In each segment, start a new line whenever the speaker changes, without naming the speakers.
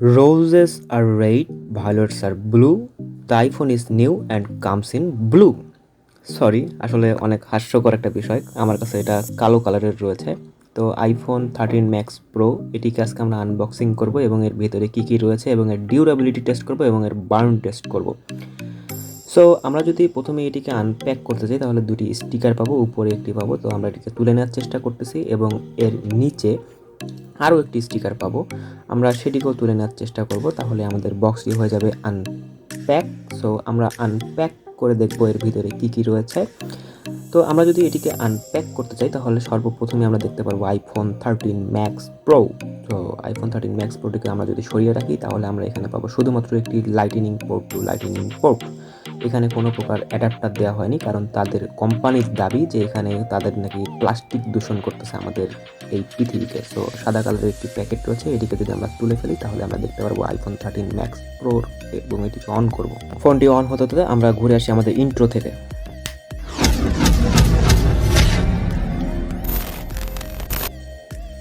Roses are red, violets are blue. The iPhone is new and comes in blue. Sorry, আসলে অনেক হাস্যকর একটা বিষয়। আমার কাছে এটা কালো কালারের রয়েছে। তো iPhone 13 Max Pro এটিকে আজকে আমরা আনবক্সিং করব এবং এর ভেতরে কী কী রয়েছে এবং এর ডিউরেবিলিটি টেস্ট করব এবং এর বার্ন টেস্ট করব। সো আমরা যদি প্রথমে এটিকে আনপ্যাক করতে চাই তাহলে দুটি স্টিকার পাবো, উপরে একটি পাবো। তো আমরা এটিকে তুলে নেওয়ার চেষ্টা করতেছি এবং এর নিচে আরও একটি স্টিকার পাবো, আমরা সেটিকেও তুলে নেওয়ার চেষ্টা করব। তাহলে আমাদের বক্সটি হয়ে যাবে আনপ্যাক। সো আমরা আনপ্যাক করে দেখব এর ভিতরে কী কী রয়েছে। তো আমরা যদি এটিকে আনপ্যাক করতে চাই তাহলে সর্বপ্রথমে আমরা দেখতে পারবো iPhone 13 Max Pro। তো iPhone 13 Max Proটিকে আমরা যদি সরিয়ে রাখি তাহলে আমরা এখানে পাবো শুধুমাত্র একটি lightning port to lightning port. এখানে কোনো প্রকার অ্যাডাপ্টার দেওয়া হয়নি, কারণ তাদের কোম্পানির দাবি যে এখানে তাদের নাকি প্লাস্টিক দূষণ করতেছে আমাদের এই পৃথিবীকে। সো সাদা কালারের একটি প্যাকেট রয়েছে, এটিকে যদি আমরা তুলে ফেলি তাহলে আমরা দেখতে পারবো iPhone 13 Max Pro এবং এটিকে অন করব। ফোনটি অন হতে হতে আমরা ঘুরে আসি আমাদের ইন্ট্রো থেকে।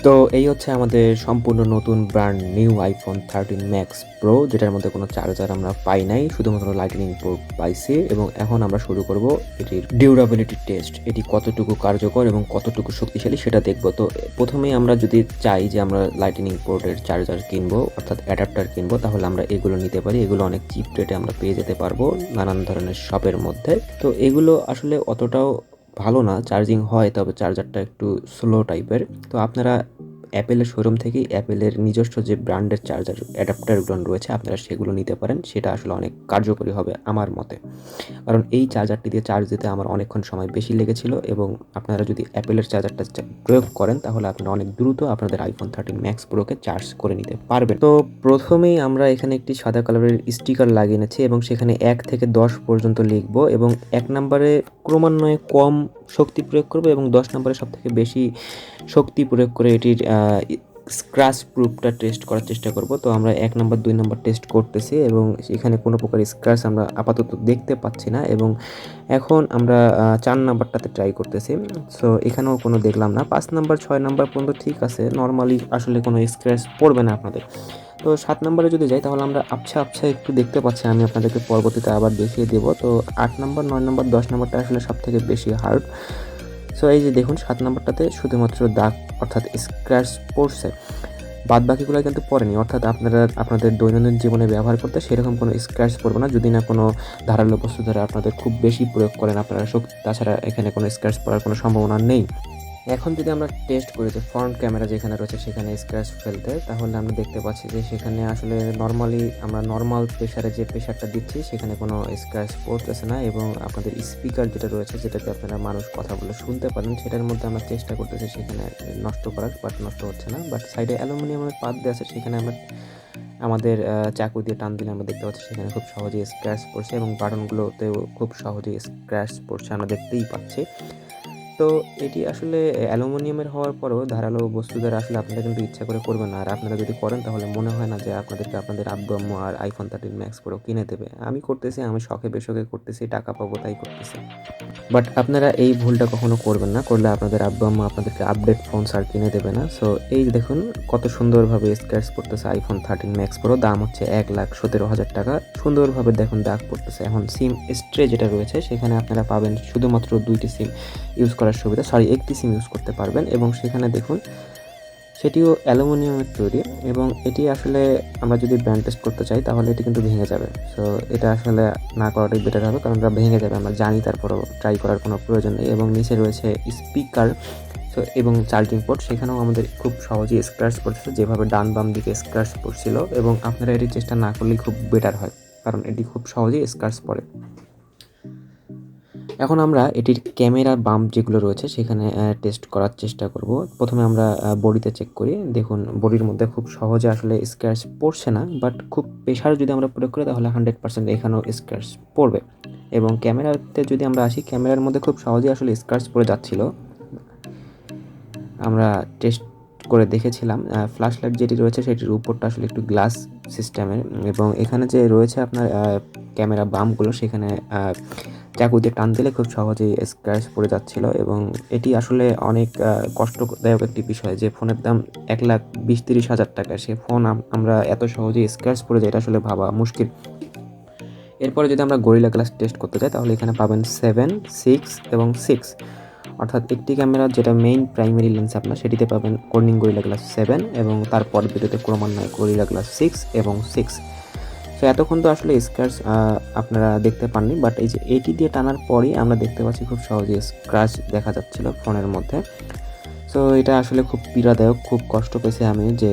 তো এই হচ্ছে আমাদের সম্পূর্ণ নতুন brand new iPhone 13 Max Pro, যেটার মধ্যে কোনো চার্জার আমরা পাই নাই, শুধুমাত্র লাইটনিং পোর্ট পাইছি। এবং এখন আমরা শুরু করব এটির ডিউরেবিলিটি টেস্ট, এটি কতটুকু কার্যকর এবং কতটুকু শক্তিশালী সেটা দেখব। তো প্রথমেই আমরা যদি চাই যে আমরা লাইটনিং পোর্টের চার্জার কিনবো, অর্থাৎ অ্যাডাপ্টার কিনবো, তাহলে আমরা এগুলো নিতে পারি। এগুলো অনেক চিপ রেটে আমরা পেয়ে যেতে পারবো নানান ধরনের শপের মধ্যে। তো এগুলো আসলে অতটাও ভালো না, চার্জিং হয় তবে চার্জারটা একটু স্লো টাইপের। তো আপনারা অ্যাপেলের শোরুম থেকেই অ্যাপেলের নিজস্ব যে ব্র্যান্ডের চার্জার অ্যাডাপ্টারগুলো রয়েছে আপনারা সেগুলো নিতে পারেন, সেটা আসলে অনেক কার্যকরী হবে আমার মতে। কারণ এই চার্জারটি দিয়ে চার্জ দিতে আমার অনেকক্ষণ সময় বেশি লেগেছিল এবং আপনারা যদি অ্যাপেলের চার্জারটা প্রয়োগ করেন তাহলে আপনারা অনেক দ্রুত আপনাদের iPhone 13 Max Proকে চার্জ করে নিতে পারবেন। তো প্রথমেই আমরা এখানে একটি সাদা কালারের স্টিকার লাগিয়ে নিচ্ছি এবং সেখানে 1 থেকে 10 পর্যন্ত লিখবো এবং 1 নম্বরে ক্রমান্বয়ে কম শক্তি প্রয়োগ করবো এবং 10 নম্বরে সবথেকে বেশি শক্তি প্রয়োগ করে এটির স্ক্র্যাচ প্রুফটা টেস্ট করার চেষ্টা করব। তো আমরা 1 নম্বর 2 নম্বর টেস্ট করতেছি এবং এখানে কোনো প্রকার স্ক্র্যাচ আমরা আপাতত দেখতে পাচ্ছি না। এবং এখন আমরা 4 নাম্বারটাতে ট্রাই করতেছি। সো এখানেও কোনো দেখলাম না। 5 নাম্বার 6 নাম্বার পর্যন্ত ঠিক আছে, নর্মালি আসলে কোনো স্ক্র্যাচ পড়বে না আপনাদের। তো 7 নাম্বারে যদি যাই তাহলে আমরা আবছা আবছা একটু দেখতে পাচ্ছি, আমি আপনাদেরকে পরবর্তীতে আবার দেখিয়ে দেবো। তো 8 নাম্বার 9 নাম্বার 10 নাম্বারটা আসলে সবথেকে বেশি হার্ড। সো এই যে দেখুন 7 নাম্বারটাতে শুধুমাত্র দাগ অর্থাৎ স্ক্র্যাচ পড়ছে, বাদ বাকিগুলো কিন্তু পড়েনি। অর্থাৎ আপনারা আপনাদের দৈনন্দিন জীবনে ব্যবহার করতে সেরকম কোনো স্ক্র্যাচ পড়বে না, যদি না কোনো ধারালো বস্তু দ্বারা আপনাদের খুব বেশি প্রয়োগ করেন আপনারা শক্তি, তাছাড়া এখানে কোনো স্ক্র্যাচ পড়ার কোনো সম্ভাবনা নেই। এখন যদি আমরা টেস্ট করি যে ফ্রন্ট ক্যামেরা যেখানে রয়েছে সেখানে স্ক্র্যাচ ফেলতে, তাহলে আমরা দেখতে পাচ্ছি যে সেখানে আসলে নর্মালি আমরা নর্মাল প্রেশারে যে প্রেশারটা দিচ্ছি সেখানে কোনো স্ক্র্যাচ পড়তেছে না। এবং আপনাদের স্পিকার যেটা রয়েছে, যেটাতে আপনারা মানুষ কথা বলে শুনতে পারেন, সেটার মধ্যে আমরা চেষ্টা করতেছি সেখানে নষ্ট করার, বাট নষ্ট হচ্ছে না। বাট সাইডে অ্যালুমিনিয়ামের পাত দিয়ে আছে, সেখানে আমরা আমাদের চাকু দিয়ে টান দিলে আমরা দেখতে পাচ্ছি সেখানে খুব সহজেই স্ক্র্যাচ পড়ছে এবং বাটনগুলোতেও খুব সহজেই স্ক্র্যাচ পড়ছে, আমরা দেখতেই পাচ্ছি। তো এটি আসলে অ্যালুমিনিয়ামের হওয়ার পরেও ধারালো বস্তু দ্বারা আসলে আপনারা কিন্তু ইচ্ছা করে করবেন না। আর আপনারা যদি করেন তাহলে মনে হয় না যে আপনাদেরকে আপনাদের আব্বু আম্মু আর iPhone 13 Max Pro কিনে দেবে। আমি করতেছি, আমি শখে বেশকে করতেছি, টাকা পাবো তাই করতেছি। বাট আপনারা এই ভুলটা কখনো করবেন না, করলে আপনাদের আব্বু আম্মু আপনাদেরকে আপডেট ফোন আর কিনে দেবে না। সো এই দেখুন কত সুন্দরভাবে স্ক্র্যাচ পড়তেছে iPhone 13 Max Pro, দাম হচ্ছে 1,17,000 টাকা। সুন্দরভাবে দেখুন দাগ পড়তেছে। এখন সিম স্ট্রে যেটা রয়েছে সেখানে আপনারা পাবেন শুধুমাত্র 2টি সিম ইউজ করার সুবিধা, একটি সিম ইউজ করতে পারবেন। এবং সেখানে দেখুন সেটিও অ্যালুমিনিয়ামের তৈরি এবং এটি আসলে আমরা যদি ব্র্যান্ড টেস্ট করতে চাই তাহলে এটি কিন্তু ভেঙে যাবে। সো এটা আসলে না করাটাই বেটার হবে, কারণ এটা ভেঙে যাবে আমরা জানি, তারপরও ট্রাই করার কোনো প্রয়োজন নেই। এবং নিচে রয়েছে স্পিকার এবং চার্জিং পোর্ট, সেখানেও আমাদের খুব সহজেই স্ক্র্যাচ পড়ছে, যেভাবে ডান বাম দিকে স্ক্র্যাচ পড়ছিল। এবং আপনারা এটি চেষ্টা না করলেই খুব বেটার হয়, কারণ এটি খুব সহজেই স্ক্র্যাচ পড়ে। এখন আমরা এটির ক্যামেরা বাম্প যেগুলো রয়েছে সেখানে টেস্ট করার চেষ্টা করব। প্রথমে আমরা বডিতে চেক করি। দেখুন বডির মধ্যে খুব সহজে আসলে স্ক্র্যাচ পড়ছে না, বাট খুব প্রেশার যদি আমরা প্রয়োগ করি তাহলে 100% এখানেও স্ক্র্যাচ পড়বে। এবং ক্যামেরাতে যদি আমরা আসি, ক্যামেরার মধ্যে খুব সহজেই আসলে স্ক্র্যাচ পড়ে যাচ্ছিল। আমরা টেস্ট করে দেখেছিলাম ফ্ল্যাশ লাইট যেটি রয়েছে সেটির উপরটা আসলে একটু গ্লাস সিস্টেমের, এবং এখানে যে রয়েছে আপনার ক্যামেরা বাম্পগুলো সেখানে চাকু দিয়ে টান দিলে খুব সহজেই স্ক্র্যাচ পড়ে যাচ্ছিল এবং এটি আসলে অনেক কষ্টদায়ক একটি বিষয় যে ফোনের দাম 1,20-30 হাজার টাকা, সে ফোন আমরা এত সহজেই স্ক্র্যাচ পড়ে যায়, এটা আসলে ভাবা মুশকিল। এরপরে যদি আমরা গরিলা গ্লাস টেস্ট করতে চাই তাহলে এখানে পাবেন 7, 6 এবং 6, অর্থাৎ একটি ক্যামেরা যেটা মেইন প্রাইমারি লেন্স আপনার সেটিতে পাবেন কর্নিং গরিলা গ্লাস 7 এবং তারপর ভিডিওতে ক্রমান্বয়ে গরিলা গ্লাস 6 এবং 6। সো এতক্ষণ তো আসলে স্ক্র্যাচ আপনারা দেখতে পাননি, বাট এই যে এটি দিয়ে টানার পরই আমরা দেখতে পাচ্ছি খুব সহজে স্ক্র্যাচ দেখা যাচ্ছিল ফোনের মধ্যে। সো এটা আসলে খুব পীড়াদায়ক, খুব কষ্ট পেয়েছি আমি যে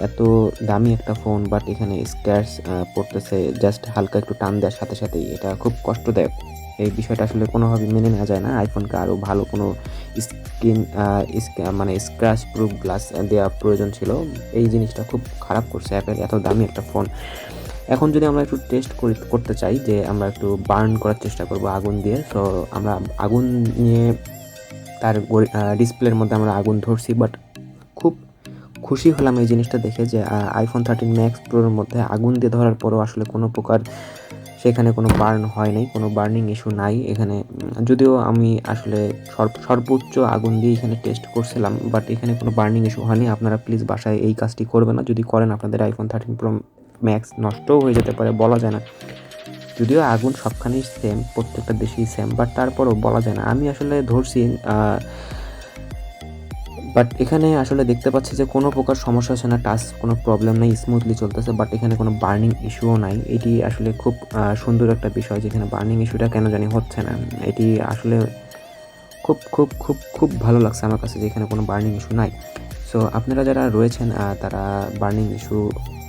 এত দামি একটা ফোন বাট এখানে স্ক্র্যাচ পড়তেছে জাস্ট হালকা একটু টান দেওয়ার সাথে সাথেই, এটা খুব কষ্টদায়ক। এই বিষয়টা আসলে কোনোভাবে মেনে নেওয়া যায় না। আইফোনকে আরও ভালো কোনো স্ক্রিন মানে স্ক্র্যাচ প্রুফ গ্লাস দেওয়া প্রয়োজন ছিল। এই জিনিসটা খুব খারাপ করছে অ্যাপেল, এত দামি একটা ফোন। এখন যদি আমরা একটু টেস্ট করতে চাই যে আমরা একটু বার্ন করার চেষ্টা করব আগুন দিয়ে। সো আমরা আগুন নিয়ে তার ডিসপ্লের মধ্যে আমরা আগুন ধরছি, বাট খুব খুশি হলাম এই জিনিসটা দেখে যে আইফোন 13 ম্যাক্স প্রোর মধ্যে আগুন দিয়ে ধরার পরেও আসলে কোনো প্রকার সেখানে কোনো বার্ন হয় নাই, কোনো বার্নিং ইস্যু নাই এখানে। যদিও আমি আসলে সর্বোচ্চ আগুন দিয়ে এখানে টেস্ট করছিলাম, বাট এখানে কোনো বার্নিং ইস্যু হয়নি। আপনারা প্লিজ বাসায় এই কাজটি করবেন না, যদি করেন আপনাদের আইফোন 13 প্রো ম্যাক্স নষ্টও হয়ে যেতে পারে, বলা যায় না। যদিও আগুন সবখানেই সেম, প্রত্যেকটা দেশেই সেম, বাট তারপরও বলা যায় না। আমি আসলে ধরছি বাট এখানে আসলে দেখতে পাচ্ছি যে কোনো প্রকার সমস্যা হচ্ছে না, টাচ কোনো প্রবলেম নেই, স্মুথলি চলতেছে, বাট এখানে কোনো বার্নিং ইস্যুও নাই। এটি আসলে খুব সুন্দর একটা বিষয়, যেখানে বার্নিং ইস্যুটা কেন জানি হচ্ছে না। এটি আসলে খুব খুব খুব খুব ভালো লাগছে আমার কাছে যে এখানে কোনো বার্নিং ইস্যু নাই। সো আপনারা যারা রয়েছেন তারা বার্নিং ইস্যু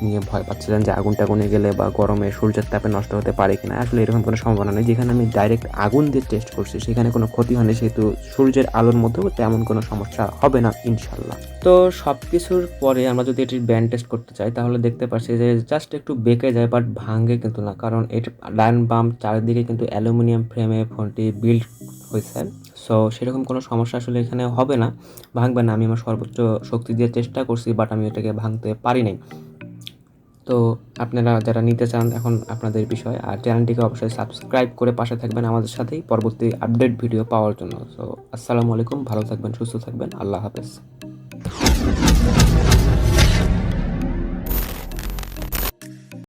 নিয়ে ভয় পাচ্ছিলেন যে আগুন টাগুনে গেলে বা গরমে সূর্যের তাপে নষ্ট হতে পারে কিনা, আসলে এরকম কোনো সম্ভাবনা নেই। যেখানে আমি ডাইরেক্ট আগুন দিয়ে টেস্ট করছি সেখানে কোনো ক্ষতি হয়নি, সেহেতু সূর্যের আলোর মধ্যেও তেমন কোনো সমস্যা হবে না ইনশাল্লাহ। তো সব কিছুর পরে আমরা যদি এটির ব্যান্ড টেস্ট করতে চাই তাহলে দেখতে পাচ্ছি যে জাস্ট একটু বেঁকে যায়, বাট ভাঙে কিন্তু না, কারণ এটি ডান বাম চারিদিকে কিন্তু অ্যালুমিনিয়াম ফ্রেমে ফোনটি বিল্ড হয়েছে। সো সেরকম কোনো সমস্যা আসলে এখানে হবে না, ভাঙবে না। আমি আমার সর্বোচ্চ শক্তি দিয়ে চেষ্টা করছি, বাট আমি এটাকে ভাঙতে পারি নাই। তো আপনারা যারা নিতে চান এখন আপনাদের বিষয়, আর চ্যানেলটিকে অবশ্যই সাবস্ক্রাইব করে পাশে থাকবেন আমাদের সাথেই পরবর্তী আপডেট ভিডিও পাওয়ার জন্য। সো আসসালামু আলাইকুম, ভালো থাকবেন, সুস্থ থাকবেন, আল্লাহ হাফেজ।